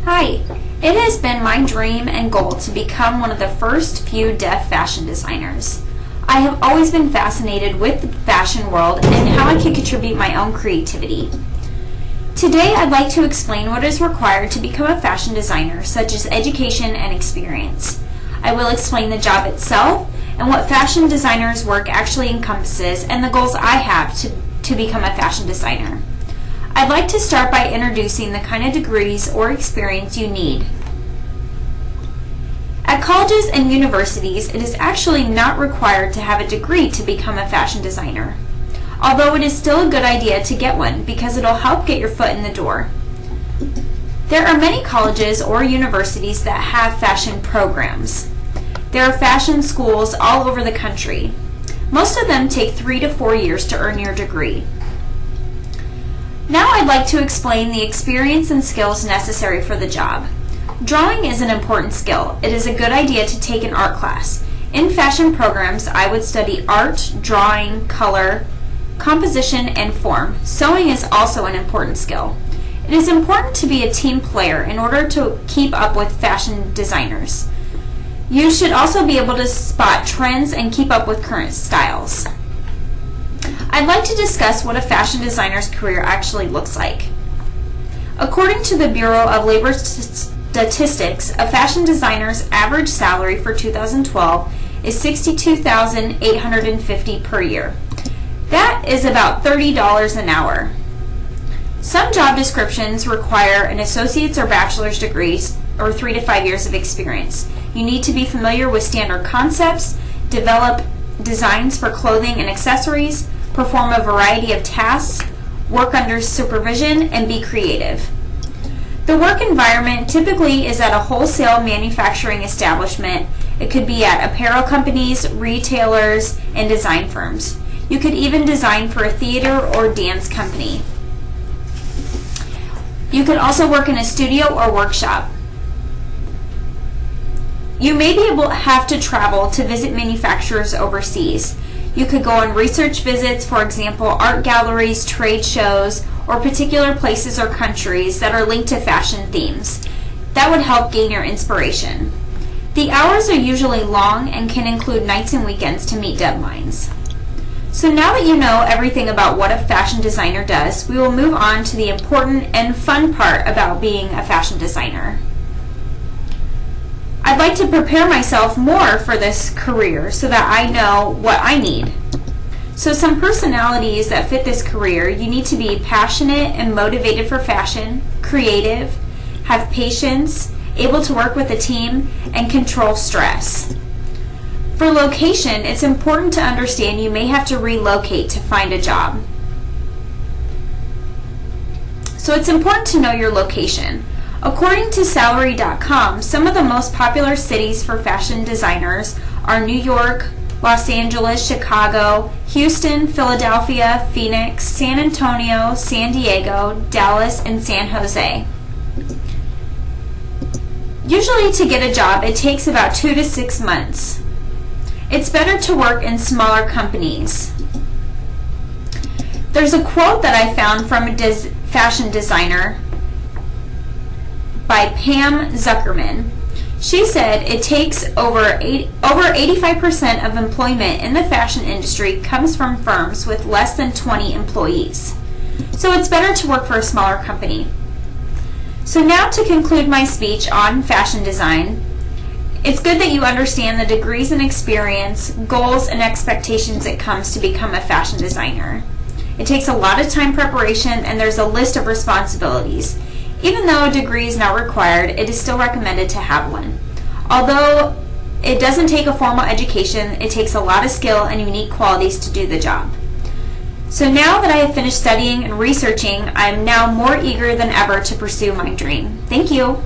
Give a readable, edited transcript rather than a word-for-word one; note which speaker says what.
Speaker 1: Hi, it has been my dream and goal to become one of the first few deaf fashion designers. I have always been fascinated with the fashion world and how I can contribute my own creativity. Today I'd like to explain what is required to become a fashion designer, such as education and experience. I will explain the job itself and what fashion designer's work actually encompasses and the goals I have to become a fashion designer. I'd like to start by introducing the kind of degrees or experience you need. At colleges and universities, it is actually not required to have a degree to become a fashion designer, although it is still a good idea to get one because it'll help get your foot in the door. There are many colleges or universities that have fashion programs. There are fashion schools all over the country. Most of them take 3 to 4 years to earn your degree. Now I'd like to explain the experience and skills necessary for the job. Drawing is an important skill. It is a good idea to take an art class. In fashion programs, I would study art, drawing, color, composition, and form. Sewing is also an important skill. It is important to be a team player in order to keep up with fashion designers. You should also be able to spot trends and keep up with current styles. I'd like to discuss what a fashion designer's career actually looks like. According to the Bureau of Labor Statistics, a fashion designer's average salary for 2012 is $62,850 per year. That is about $30 an hour. Some job descriptions require an associate's or bachelor's degrees or 3 to 5 years of experience. You need to be familiar with standard concepts, develop designs for clothing and accessories, perform a variety of tasks, work under supervision, and be creative. The work environment typically is at a wholesale manufacturing establishment. It could be at apparel companies, retailers, and design firms. You could even design for a theater or dance company. You could also work in a studio or workshop. You may have to travel to visit manufacturers overseas. You could go on research visits, for example, art galleries, trade shows, or particular places or countries that are linked to fashion themes. That would help gain your inspiration. The hours are usually long and can include nights and weekends to meet deadlines. So now that you know everything about what a fashion designer does, we will move on to the important and fun part about being a fashion designer. I'd like to prepare myself more for this career so that I know what I need. So some personalities that fit this career: you need to be passionate and motivated for fashion, creative, have patience, able to work with a team, and control stress. For location, it's important to understand you may have to relocate to find a job. So it's important to know your location. According to Salary.com, some of the most popular cities for fashion designers are New York, Los Angeles, Chicago, Houston, Philadelphia, Phoenix, San Antonio, San Diego, Dallas, and San Jose. Usually to get a job, it takes about 2 to 6 months. It's better to work in smaller companies. There's a quote that I found from a fashion designer by Pam Zuckerman. She said it takes over 85% of employment in the fashion industry comes from firms with less than 20 employees. So it's better to work for a smaller company. So now to conclude my speech on fashion design, it's good that you understand the degrees and experience, goals, and expectations it comes to become a fashion designer. It takes a lot of time preparation and there's a list of responsibilities. Even though a degree is not required, it is still recommended to have one. Although it doesn't take a formal education, it takes a lot of skill and unique qualities to do the job. So now that I have finished studying and researching, I am now more eager than ever to pursue my dream. Thank you.